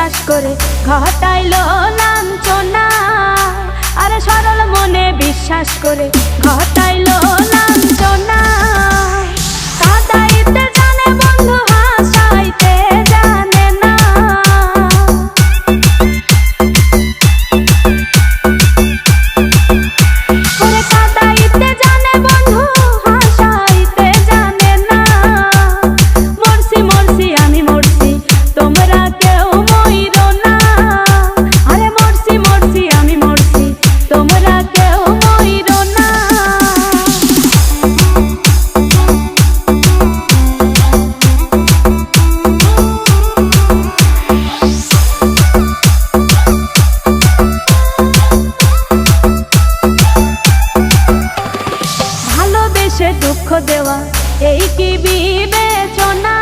বিশ্বাস করে ঘটাইলো লাঞ্ছনা। আরে সরল মনে বিশ্বাস করে ঘটাইলো লাঞ্ছনা। কাঁদাইতে জানে বন্ধু হাসাইতে জানে না। ওরে কাঁদাইতে জানে বন্ধু হাসাইতে জানে না। মরছি মরছি আমি মরছি তোমরা কেউ মইরো না। আরে মরছি মরছি আমি মরছি তোমরা কেউ মইরো না। ভালোবেসে দুঃখ দেওয়া এই কি বিবেচনা?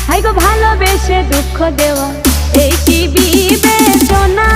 হাই গো ভালোবেসে দুঃখ দেওয়া এই কি বিবেচনা?